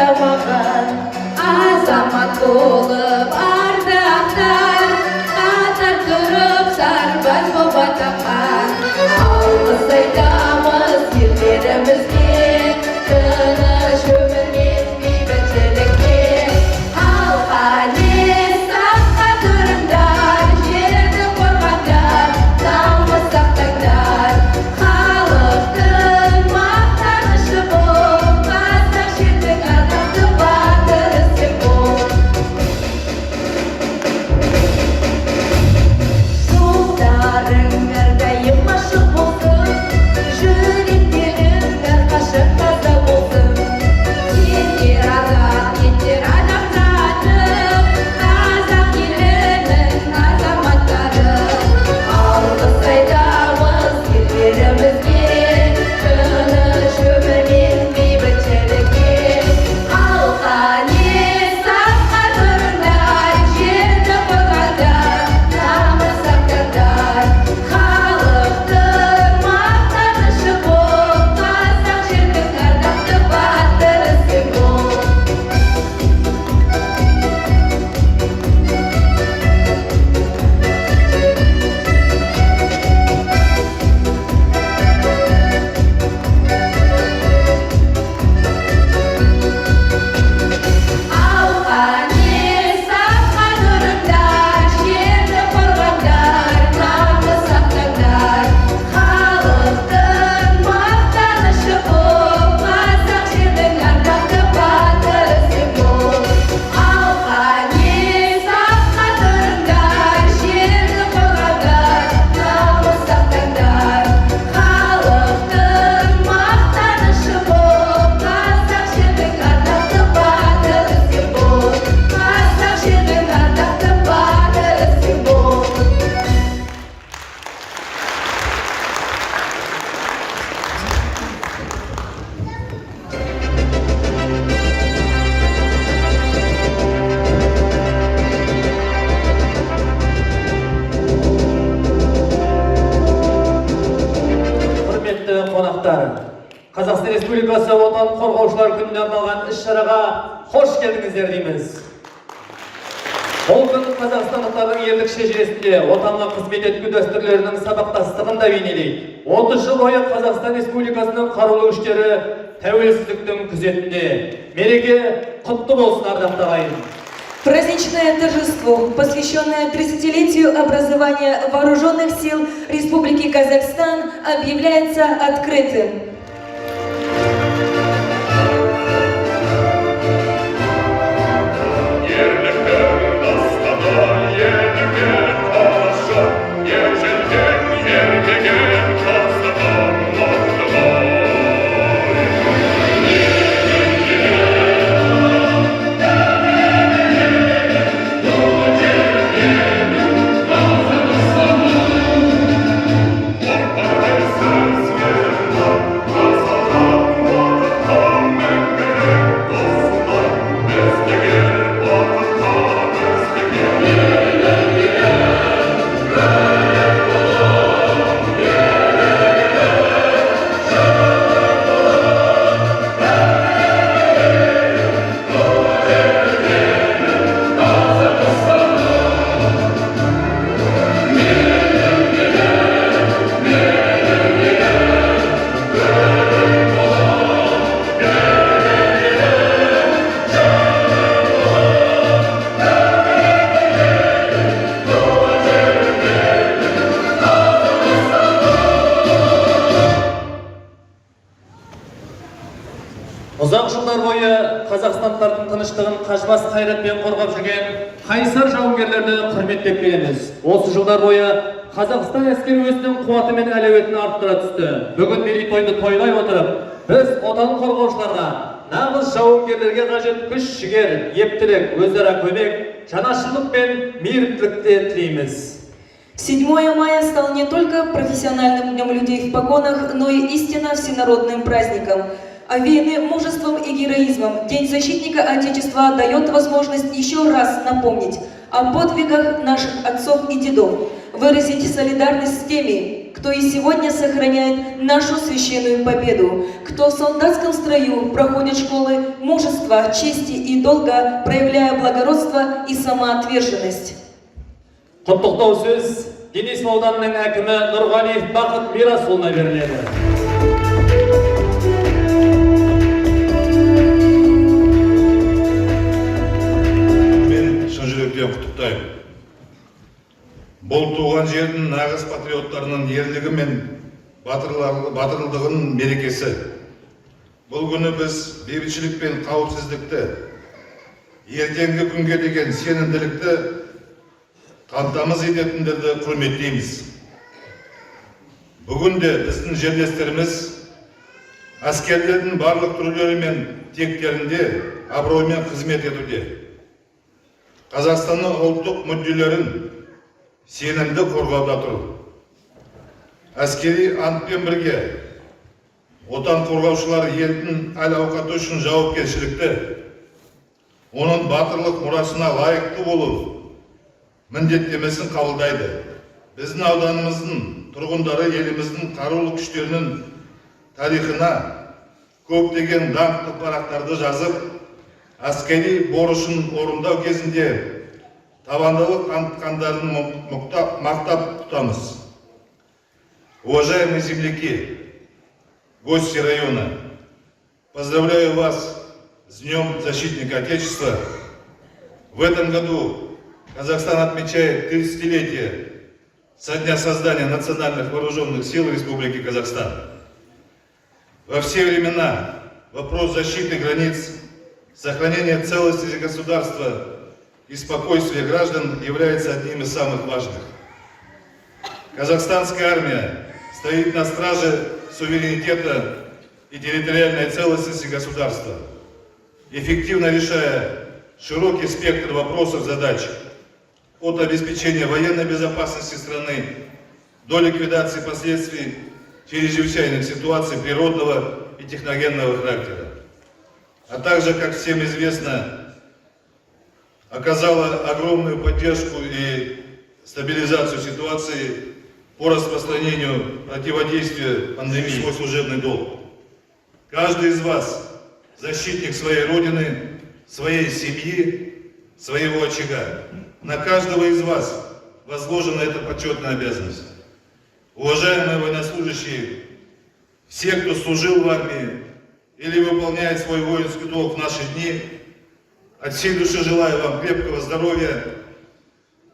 жасамаған, азамат болып ардақтар, қатар тұрып сарбаз боп атаған. Алғыс айтамыз ерлерімізге, тыныш өмірмен бейбітшілікке. Халқаны саққа тұрыңдар, жерді қорғаңдар, намыс сақтаңдар. Халықтың мақтанышы бол, қазақ жердің ардақты батыры сен бол. Жолдарың әрдайым ашық болсын, жүректерің әрқашан таза болсын. Ендер адам, ендер адамзатым, қазақ елінің азаматтары. Алғыс айтамыз ерлерімізге, тыныш өмірмен бейбітшілікке. Халқаны саққа тұрыңдар, жерді қорғаңдар, намыс сақтаңдар. Халықтың мақтанышы бол, қазақ жердің ардақты батыры сен бол. Халқаны саққа тұрыңдар, жерді қорғаңдар, намыс сақтаңдар. Халықтың мақтанышы бол, қазақ жердің ардақты батыры сен бол. Халқаны саққа тұрыңдар, жерді қорғаңдар, намыс сақтаңдар. Халықтың мақтанышы бол, қазақ жердің ардақты батыры сен бол. Қазақ жердің ардақты батыры сен бол. Құрметті қонақтар, Қазақстан Республикасы отан қорғаушылар күніне арналған іс-шараға қош келдіңіздер дейміз. Бұл күн қазақстандықтардың ерлік шежіресінде отанға қызмет ету дәстүрлерінің сабақтастығын да бейнелейді. 30 жыл бойы Қазақстан Республикасының қарулы күштері тәуелсіздіктің күзетінде. Мереке құтты болсын, ардақты ағайын. Праздничное торжество, посвященное 30-летию образования Вооруженных сил Республики Казахстан, объявляется открытым. Ұзақ жылдар бойы қазақстандықтардың тыныштығын қажбас қайратпен қорғап жүрген қайсар жауынгерлерді құрметтеп келеміз. Осы жылдар бойы Қазақстан әскері өзінің қуаты мен әлеуетін арттыра түсті. Бүгін мерейтойды тойлай отырып, біз отан қорғаушыларға, нағыз жауынгерлерге қажет күш-жігер, ептілік, өзара көмек, жанашырлық пен мейірімділікті тілейміз. 7 мая стал не только профессиональным днем людей в погонах, но и истинно всенародным праздником. Овеянный мужеством и героизмом, День защитника Отечества дает возможность еще раз напомнить о подвигах наших отцов и дедов, выразить солидарность с теми, кто и сегодня сохраняет нашу священную победу, кто в солдатском строю проходит школы мужества, чести и долга, проявляя благородство и самоотверженность. Құттықтау сөз Денисов ауданының әкімі Нұрғалиев Бақыт Мирасұлына беріледі. Мен шын жүректен құттықтаймын. Бұл туған жердің нағыз патриоттарының ерлігі мен батырлығының мерекесі. Бұл күні біз бейбітшілік пен қауіпсіздікті, ертеңгі күнге деген сенімділікті қамтамасыз ететіндерді құрметтейміз. Бүгінде біздің жерлестеріміз әскерлердің барлық түрлері мен тектерінде абыроймен қызмет етуде. Қазақстанның ұлттық мүдделерін сенімді қорғауда тұр. Әскери антпен бірге отан қорғаушылар елдің әл-ауқаты үшін жауапкершілікті, оның батырлық мұрасына лайықты болу міндеттемесін қабылдайды. Біздің ауданымыздың тұрғындары еліміздің қарулы күштерінің тарихына көптеген даңқты парақтарды жазып, әскери борышын орындау кезінде табандылық танытқандарын мақтап тұтамыз. Уважаемые земляки, гости района, поздравляю вас с Днем Защитника Отечества. В этом году Казахстан отмечает 30-летие со дня создания национальных вооруженных сил Республики Казахстан. Во все времена вопрос защиты границ, сохранения целостности государства и спокойствия граждан является одним из самых важных. Казахстанская армия стоит на страже суверенитета и территориальной целостности государства, эффективно решая широкий спектр вопросов и задач, от обеспечения военной безопасности страны до ликвидации последствий чрезвычайных ситуаций природного и техногенного характера, а также, как всем известно, оказала огромную поддержку и стабилизацию ситуации по распространению противодействия пандемии, свой служебный долг. Каждый из вас защитник своей родины, своей семьи, своего очага. На каждого из вас возложена эта почетная обязанность. Уважаемые военнослужащие, все, кто служил в армии или выполняет свой воинский долг в наши дни, от всей души желаю вам крепкого здоровья,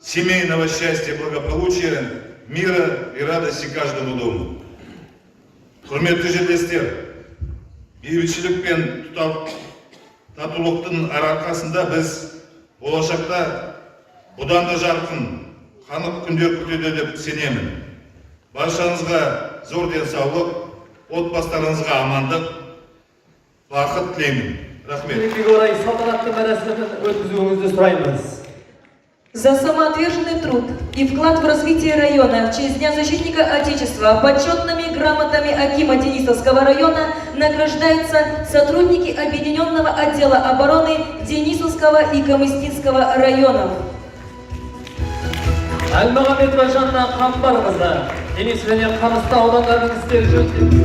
семейного счастья, благополучия, мира и радости каждому дому. Құрметті жерлестер, бейбітшілік пен татулықтың арқасында біз болашақта бұдан да жарқын, қанық күндер күтеді деп сенемін. Баршаңызға зор денсаулық, отбасыларыңызға амандық, бақыт тілеймін. Рахмет. Мерекеге орай салтанатты мәрәсімін өткізуіңізді сұраймыз. За самоотверженный труд и вклад в развитие района в честь Дня Защитника Отечества почетными грамотами Акима Денисовского района награждаются сотрудники Объединенного отдела обороны Денисовского и Камыстинского районов. Әлмағаметова Жанна Қамбарқызы, Денисов және Қамысты аудандарының істері жөніндегі.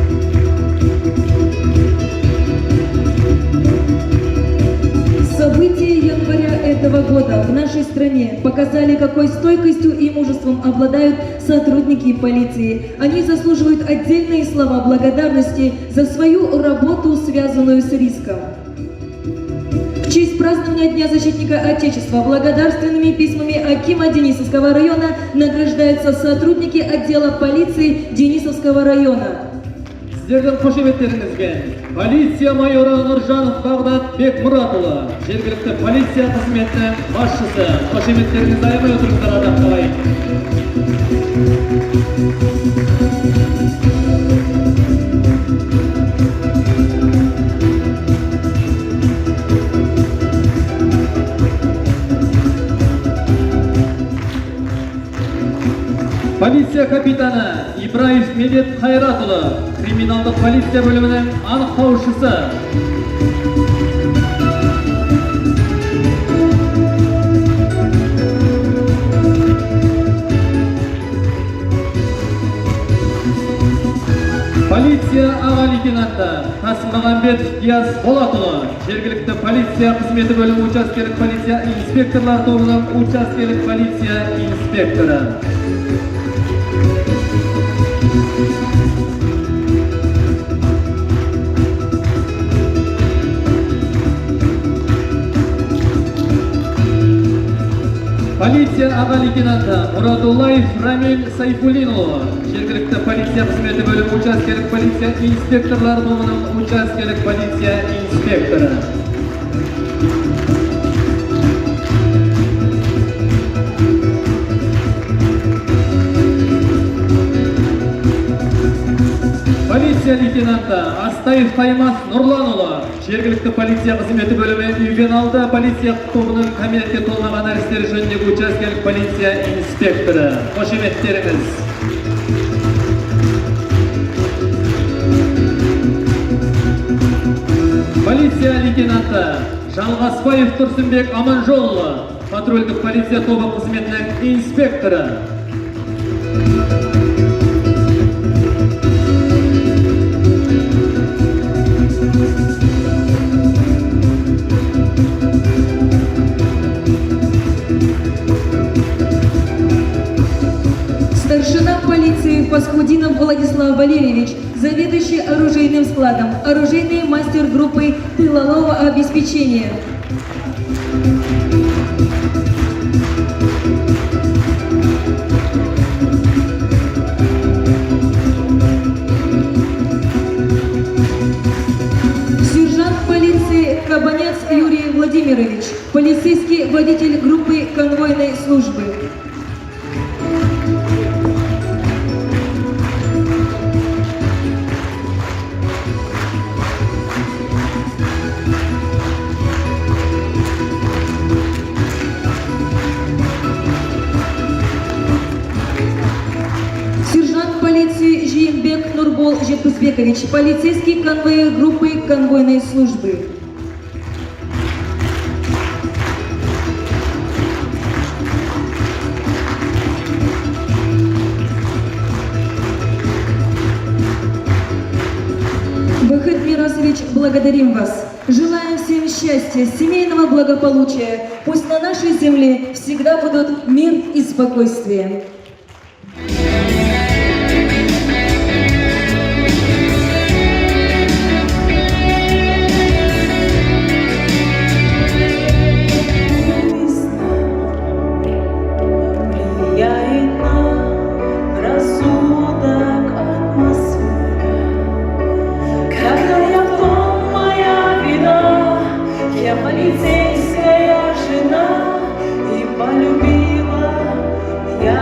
События января этого года в нашей стране показали, какой стойкостью и мужеством обладают сотрудники полиции. Они заслуживают отдельные слова благодарности за свою работу, связанную с риском. В честь празднования Дня Защитника Отечества благодарственными письмами Акима Денисовского района награждаются сотрудники отдела полиции Денисовского района. Сіздердің қошеметтеріңізбен полиция майоры Нұржанов Бағдат Бекмұратұлы, жергілікті полиция қызметінің басшысы, қошеметтеріңізді аямай отырыңыздар, ардақтабай. Полиция капитаны Ибраев Медет Қайратұлы, криминалдық полиция бөлімінің анықтаушысы. Нұрмағамбетов Диас Болатұлы, жергілікті полиция қызметі бөлімі учаскелік полиция инспекторлар тобының учаскелік полиция инспекторы. Полиция аға лейтенанты Мұратуллаев Рамиль Сайфуллинұлы, жергілікті полиция қызметі бөлімі учаскелік полиция инспекторлар тобының учаскелік полиция инспекторы. Полиция лейтенанты Астаев Таймас Нұрланұлы, жергілікті полиция қызметі бөлімі ювеналды полиция тобының кәмелетке толмаған нәрестер жөніндегі учаскелік полиция инспекторы. Қошеметтеріңіз. Полиция лейтенанты Жалғасбаев Тұрсынбек Аманжолұлы, патрульдік полиция тобы қызметінің инспекторы. Старшина полиции Пасхудинов Владислав Валерьевич, заведующий оружейным складом, оружейный мастер группы тылового обеспечения. Сержант полиции Кабанец Юрий Владимирович, полицейский водитель группы конвойной службы. Сержант полиции Жиенбек Нурбол Жетузбекович, полицейский конвоир группы конвойной службы. Бахыт Мирасович, благодарим вас. Желаем всем счастья, семейного благополучия. Пусть на нашей земле всегда будут мир и спокойствие. Влияет на рассудок атмосфера. Какая в том моя вина? Я полицейская жена и полюбила я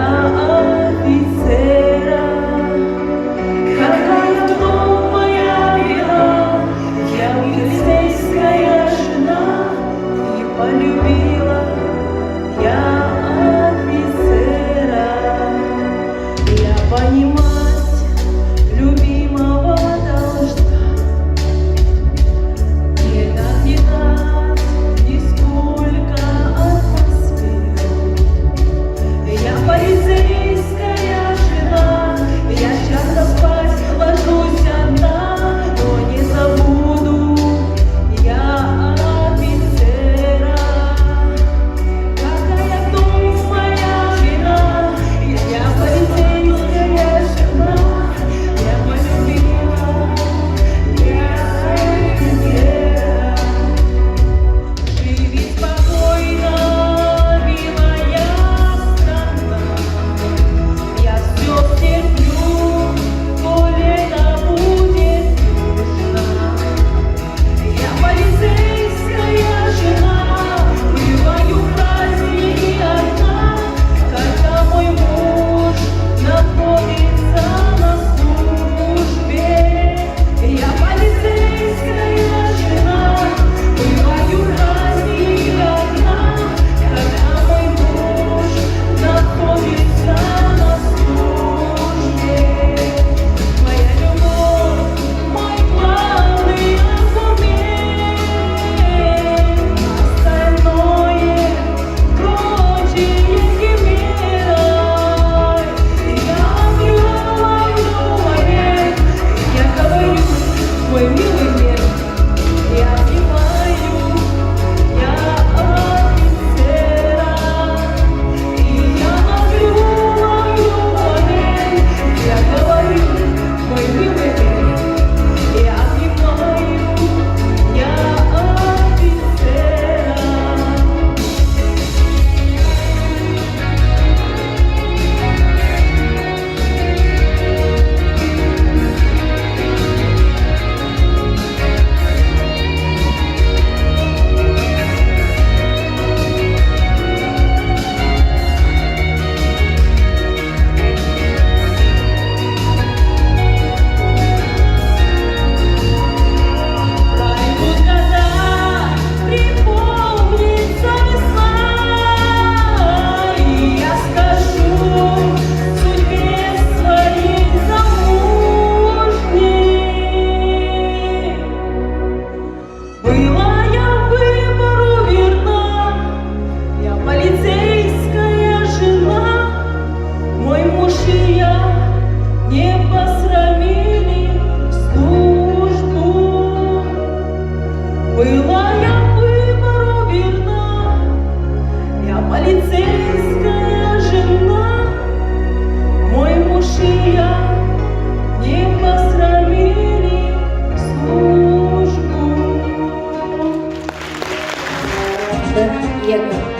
Егор.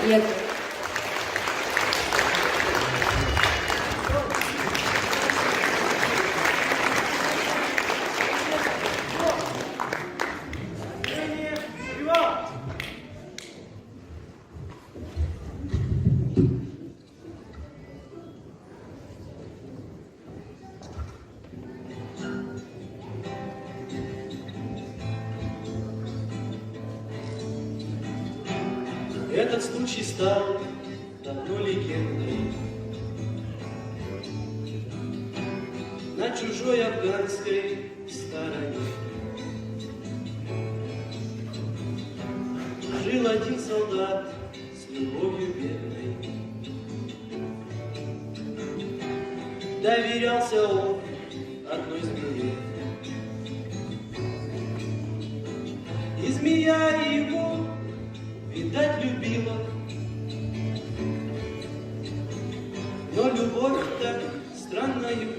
Егор. Этот случай стал давно легендой. На чужой афганской стороне жил один солдат с любовью бедной. Доверялся он одной змее, и змея его, видать, любила, но любовь так странною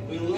была.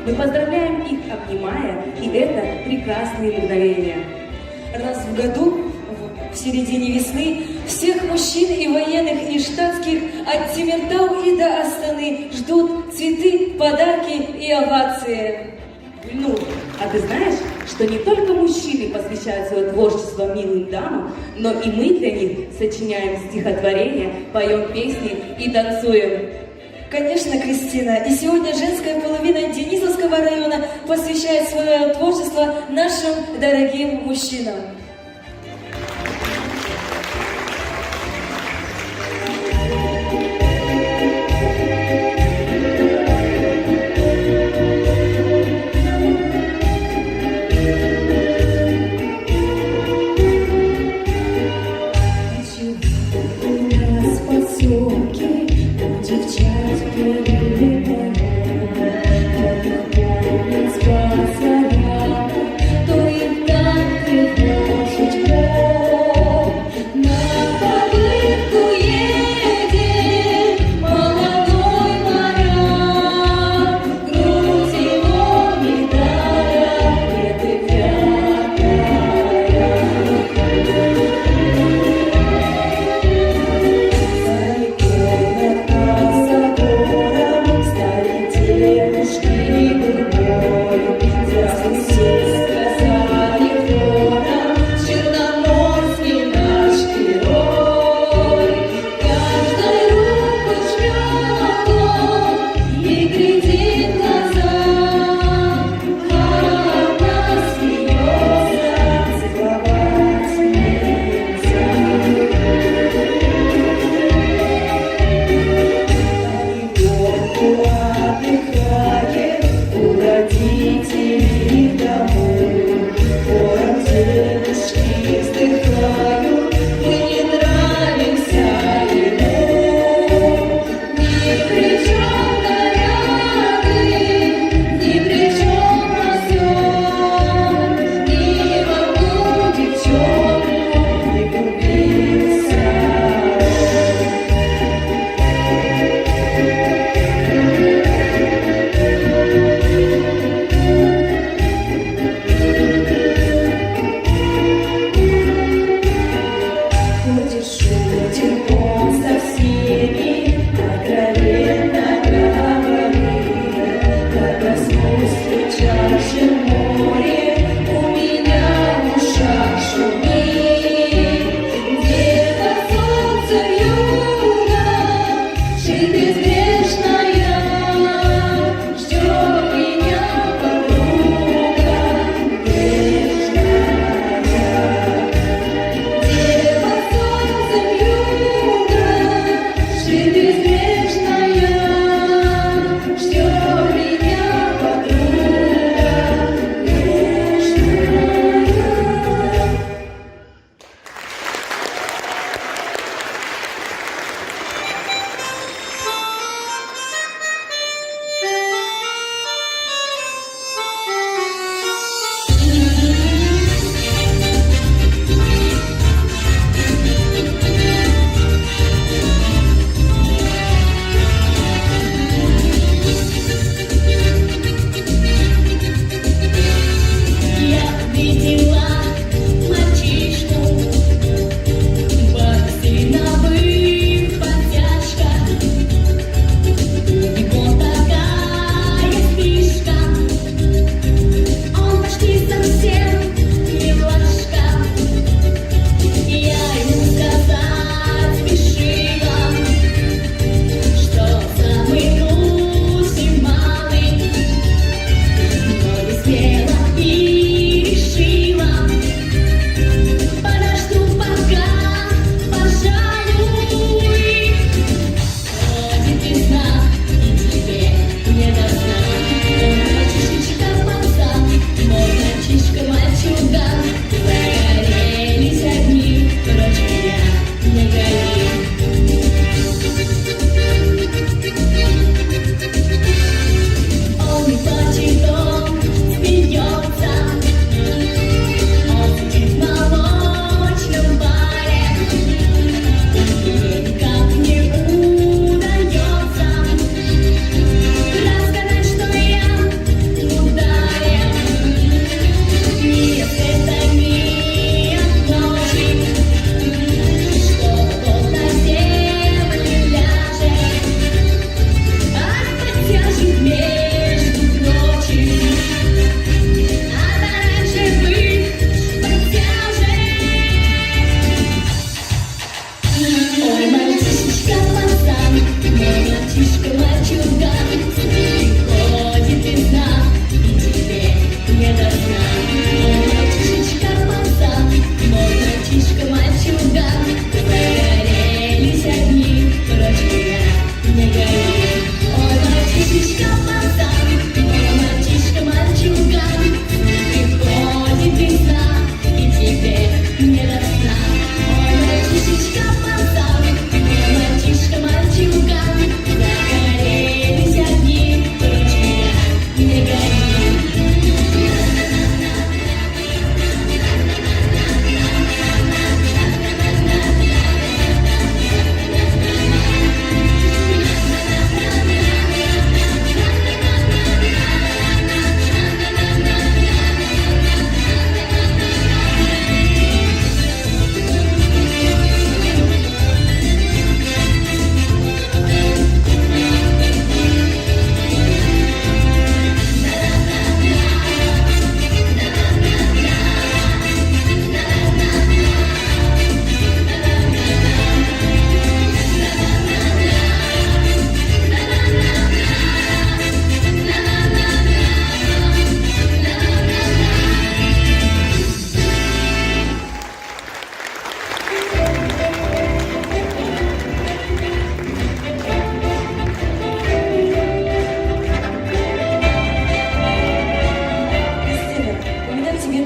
Мы поздравляем их, обнимая, и это прекрасные мгновения. Раз в году, в середине весны, всех мужчин и военных, и штатских от Темиртау и до Астаны ждут цветы, подарки и овации. Ну, а ты знаешь, что не только мужчины посвящают свое творчество милым дамам, но и мы для них сочиняем стихотворения, поем песни и танцуем. Конечно, Кристина, и сегодня женская половина Денисовского района посвящает свое творчество нашим дорогим мужчинам. То им так тревожно.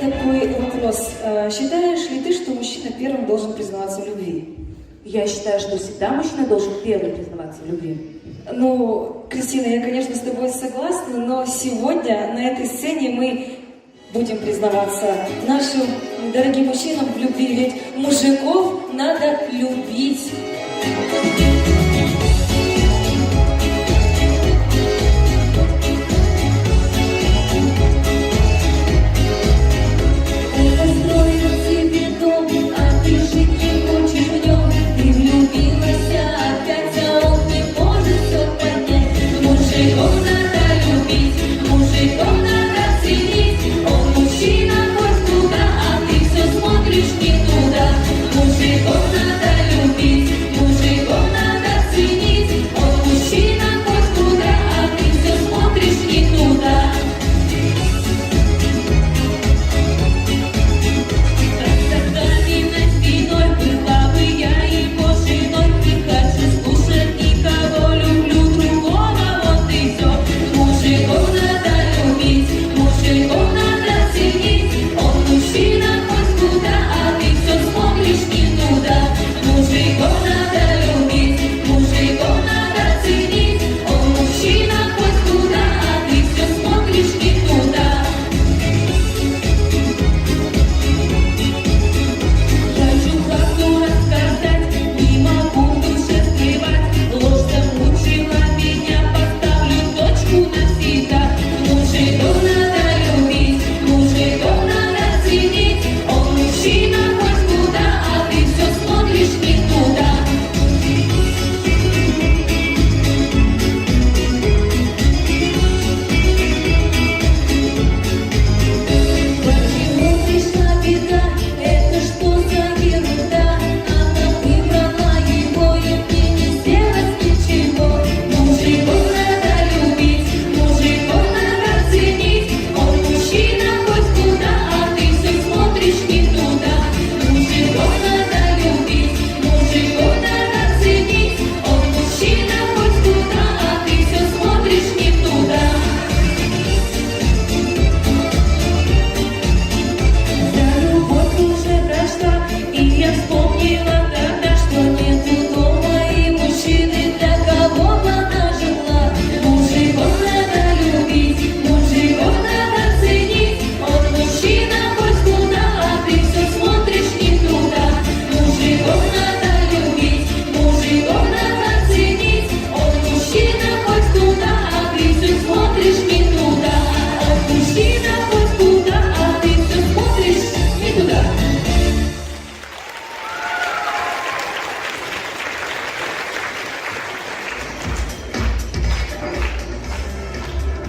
такой вопрос. Считаешь ли ты, что мужчина первым должен признаваться в любви? Я считаю, что всегда мужчина должен первым признаваться в любви. Ну, Кристина, я, конечно, с тобой согласна, но сегодня на этой сцене мы будем признаваться нашим дорогим мужчинам в любви, ведь мужиков надо любить.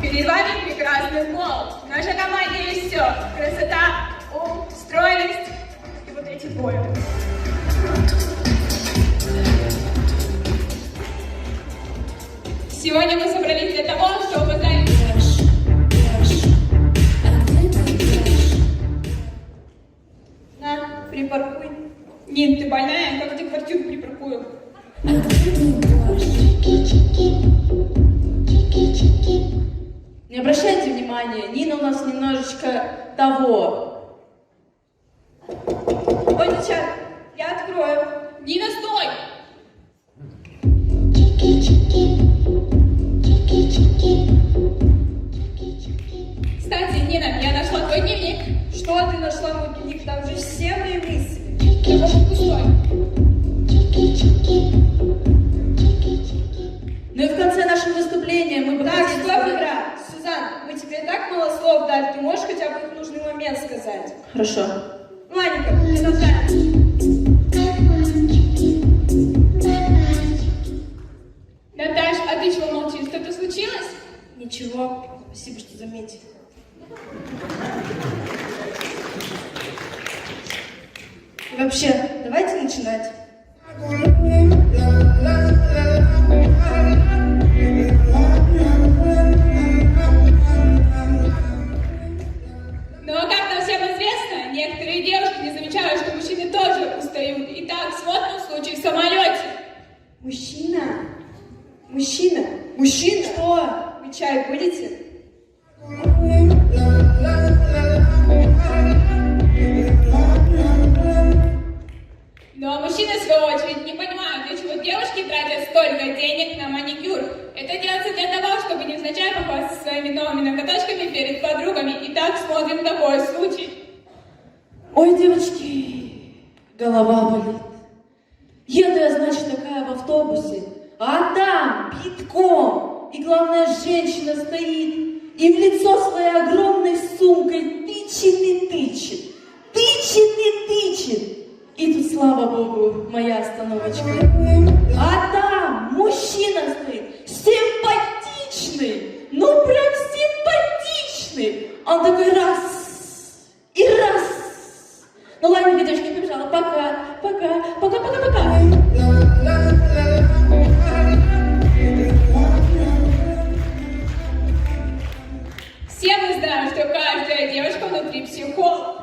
Перед вами прекрасный пол. В нашей команде есть все. Красота, ум, стройность и вот эти двое. Сегодня мы собрались для того, чтобы узнать... На, припаркуй. Нин, ты больная? Как ты квартиру припаркую? Не обращайте внимания, Нина у нас немножечко того. Ой, девчат, я открою. Нина, стой! Кстати, Нина, я нашла твой дневник. Что ты нашла мой дневник? Там же все мои мысли. Так он пустой. Ну и в конце нашего выступления мы бы Так, хотели стоп, сказать- игра. Сюзан, мы тебе и так мало слов дали. Ты можешь хотя бы в нужный момент сказать? Хорошо. Ладненько, продолжаем. Наташ, а ты чего молчишь? Что-то случилось? Ничего, спасибо, что заметили. И вообще, давайте начинать. Ну а как нам всем известно, некоторые девушки не замечают, что мужчины тоже устают. Итак, сводный случай в самолете. Мужчина? Мужчина? Мужчина? Что? Вы чай будете? новыми ноготочками перед подругами. И так смотрим такой случай. Ой, девочки, голова болит. Еду я, значит, такая в автобусе, а там битком. И главное, женщина стоит и в лицо своей огромной сумкой тычет и тычет. Тычет и тычет. И тут, слава богу, моя остановочка. А там мужчина стоит, симпатичный, ну прям симпатичный. Он такой раз и раз. Ну ладненько, девочки, побежала. Пока, пока, пока, пока, пока. Все мы знаем, что каждая девочка внутри психолог.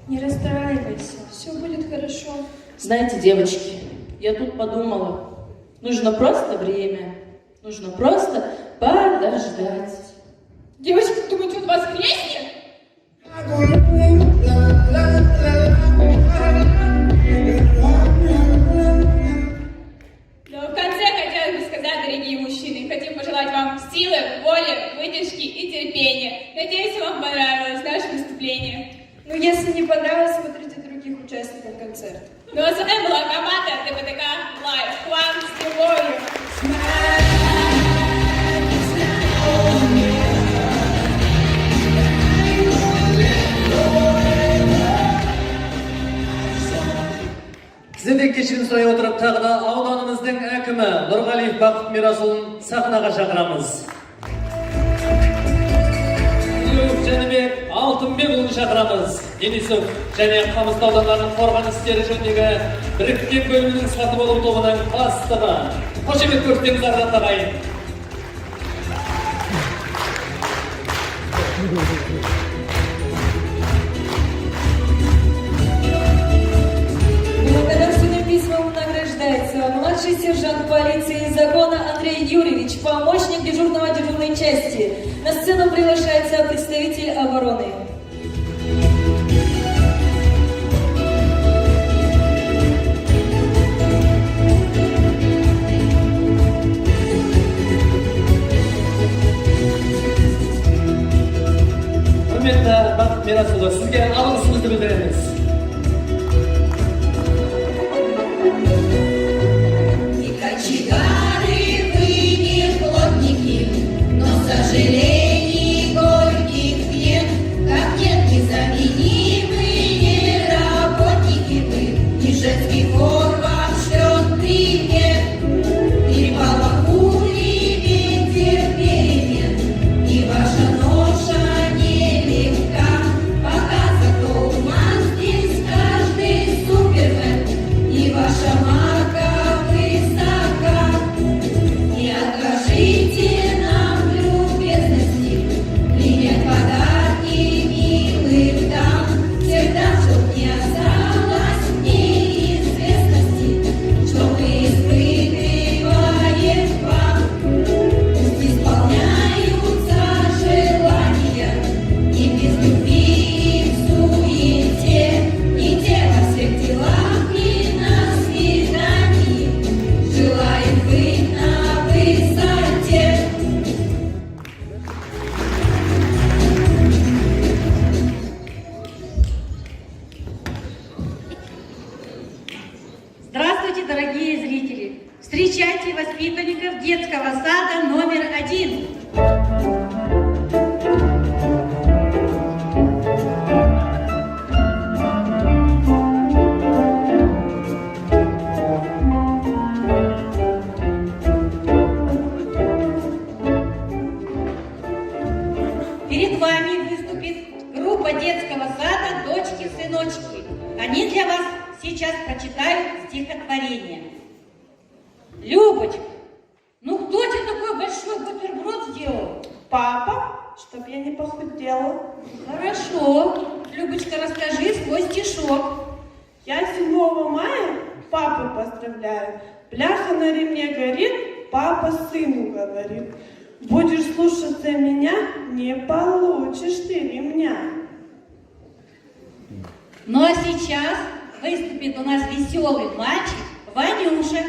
Не расстраивайся. Все будет хорошо. Знаете, девочки, я тут подумала, нужно просто время, нужно просто подождать. Девочки, думаете, он вас крестит? Но в конце хотелось бы сказать, дорогие мужчины, хотим пожелать вам силы, воли, выдержки и терпения. Надеюсь, вам понравилось наше выступление. Ну, если не понравилось, смотрите других участников концерта. Ну а с вами была команда ТПТК Лайв. К вам с любовью. Сізден кешірім сұрай отырып, тағы да ауданымыздың әкімі Нұрғалиев Бақыт Мирасұлын сахнаға шақырамыз. Жәнібек Алтынбекұлын шақырамыз. Денисов және Қамысты аудандарының қорғаныс істері жөніндегі біріккен бөлімінің сатып алу тобының бастығы. Қошемет көрсетеміз ардақ ағайын. Благодарственным письмом награждается младший сержант полиции из Загона Андрей Юрьевич, помощник дежурного дежурной части. На сцену приглашается представитель обороны. Құрметті Бақыт Мирасұлы, сізге алғысымызды білдіреміз. Не кочегары вы, не плотники, но сожалений горьких нет, как нет незаменимые работники вы, и женский хор вам шлет привет, и балакули ветер перемен, и ваша ноша нелегка, пока зато у нас здесь каждый супермен, и ваша марка высока. Не откажите нам в любезности, принять подарки милых дам, всегда, чтоб не осталось неизвестности, что мы испытываем вам. Пусть исполняются желания, и без любви, и в суете, и те во всех делах, и на свидании. Желаем быть на высоте. Здравствуйте, дорогие зрители! Встречайте воспитанников детского сада номер 1. Перед вами выступит группа детского сада «Дочки-сыночки». Они для вас сейчас прочитают стихотворение. Любочка, ну кто тебе такой большой бутерброд сделал? Папа, чтоб я не похудела. Хорошо. Любочка, расскажи свой стишок. Я 7 мая папу поздравляю. Бляха на ремне горит, папа сыну говорит. Будешь слушаться меня, не получишь ты ремня. Ну а сейчас выступит у нас веселый мальчик Ванюша.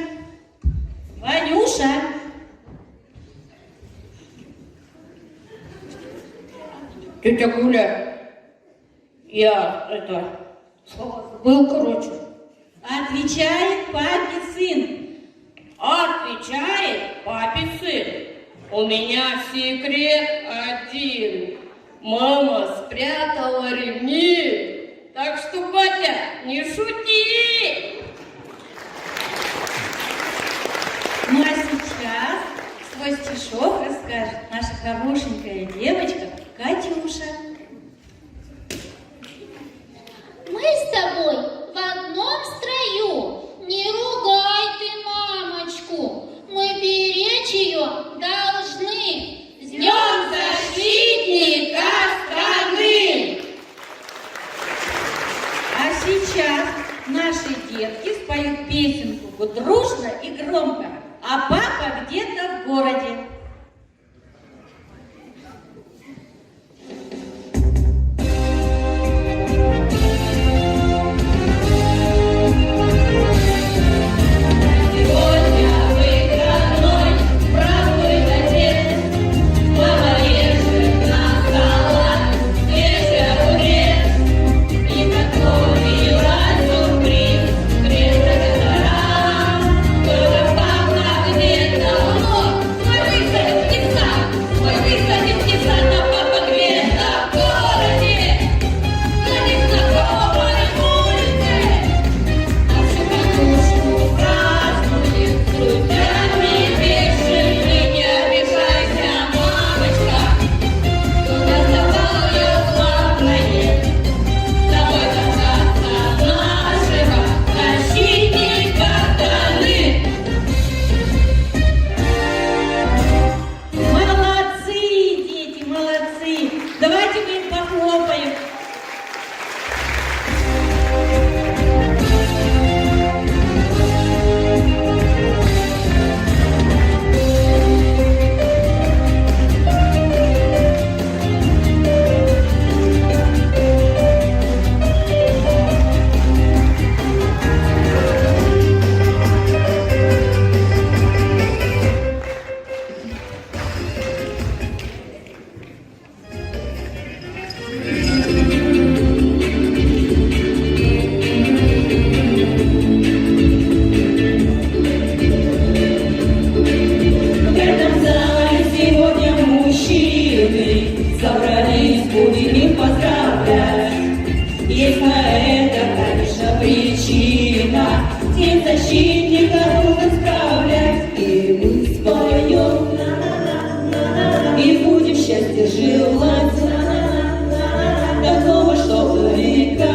Ванюша! Тетя Гуля, я слова забыл, короче. Отвечает папе сын. Отвечает папе сын. У меня секрет один. Мама спрятала ремни. Так что, батя, не шути. Ну а сейчас свой стишок расскажет наша хорошенькая девочка Катюша. Мы с тобой в одном строю. Не ругай ты мамочку. Мы беречь ее должны. С Днем защитника страны! А сейчас наши детки споют песенку вот дружно и громко. А папа где-то в городе. Сегодня выходной, празднует отец. Мама режет на салат свежий огурец и готовила сюрприз ресторан. Только папа где-то, свой высадит птица, а папа где-то в городе, на незнакомой улице. А всю катушку празднует с друзьями пешими. Не обижайся, мамочка, кто доставал ее слабое. Тобой дождаться нашего защитника страны. Молодцы, дети, молодцы. Давайте мы им похлопаем. В этом зале сегодня мужчины собрались, будем их поздравлять. Есть на это, конечно, причина. День защитника нужно справлять. И мы споем, и будем счастье желать. Такого, что до века,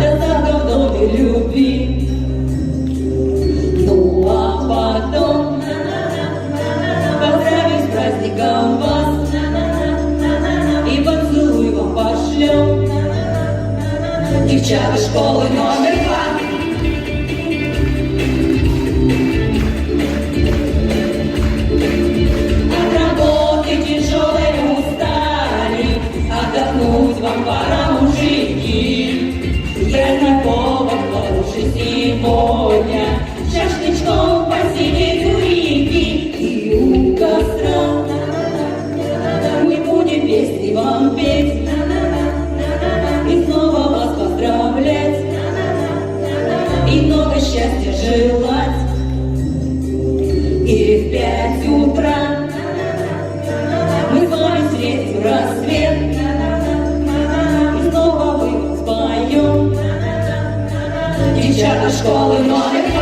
до завтра в доме любви. Ну а потом поздравим с праздником вас и поцелуй вам пошлем. Девчата школы номер 2. От работы тяжелой устали, отдохнуть вам пора, мужики. Ясный повод хороший сегодня, шашлычком посидеть у реки и у костра. Мы будем песни вам петь и снова вас поздравлять, и много счастья желать. И в 5 утра мы с вами встретим рассвет, и снова мы споем. Девчата школы номер 2.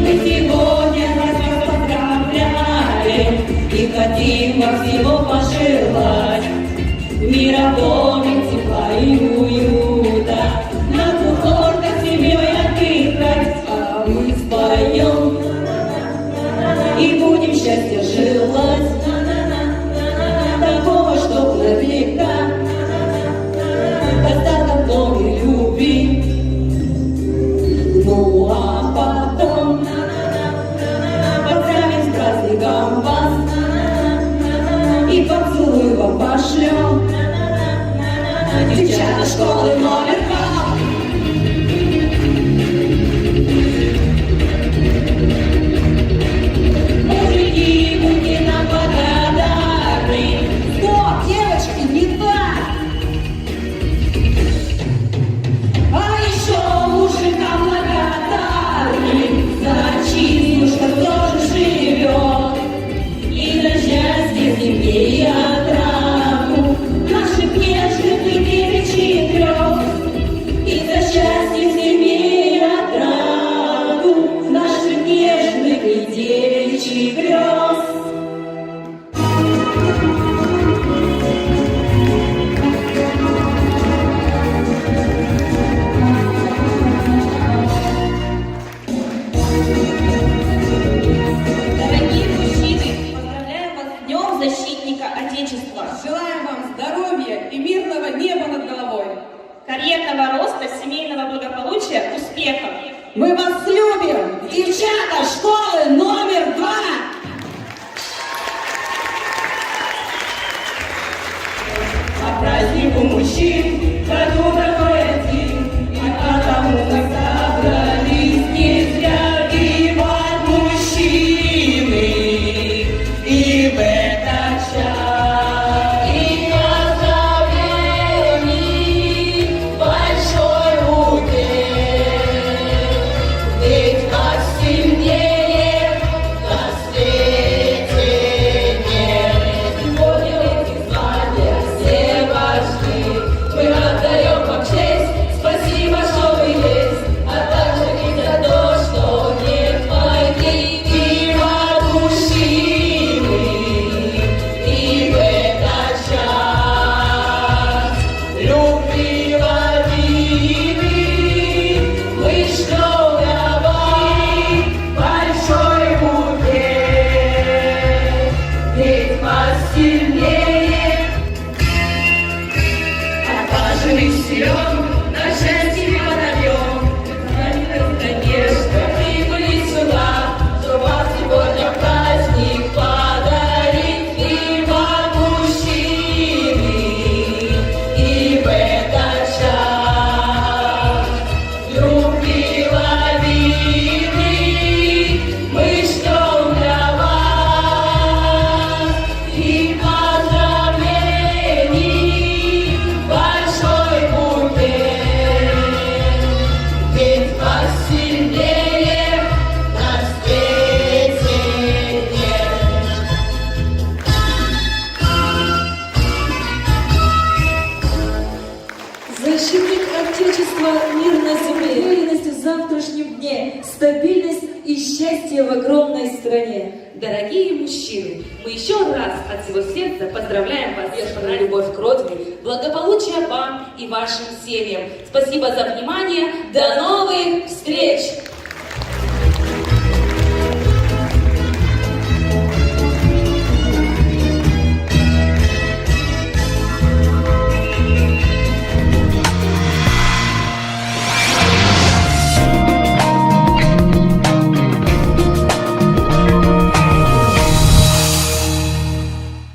Мы сегодня вас поздравляем и хотим вам всего пожелать. Мира, доме, тепла и уюта, на курортах семьей отдыхать. А мы споем и будем счастья желать. Такого, чтоб на века, достаток в доме любви. Ну а потом поздравим с праздником вас и поцелуй вам пошлем. Девчата школы номер 2. карьерного роста, семейного благополучия, успехов. Мы вас любим! Девчата школы номер 2! По празднику мужчин в году такой один, и потому мы собрались не зря, и вот мужчины, и в этот час. И поздравлений большой букет, ведь как сильнее на свете нет. Поднял эти звания все важны, мы отдаем вам честь, спасибо, что вы есть, а также и за то, что нет войны. И от мужчины, и в этот час любви лавины мы шлем для вас большой букет, ведь вас сильнее, отважен и силен, на счастье подойдем. Конечно, прибыли сюда, что вам сегодня праздник подарить. И вам мужчины, и в этот час любви лавины мы ждем для вас. И поздравлений большой букет, ведь вас сильнее на свете нет. Защитник Отечества, мир на земле, уверенность в завтрашнем дне, стабильность и счастье в огромной стране. Дорогие мужчины, мы еще раз от всего сердца поздравляем вас с Верховная любовь к родине, благополучия вам и вашим семьям. Спасибо за внимание. до новых встреч!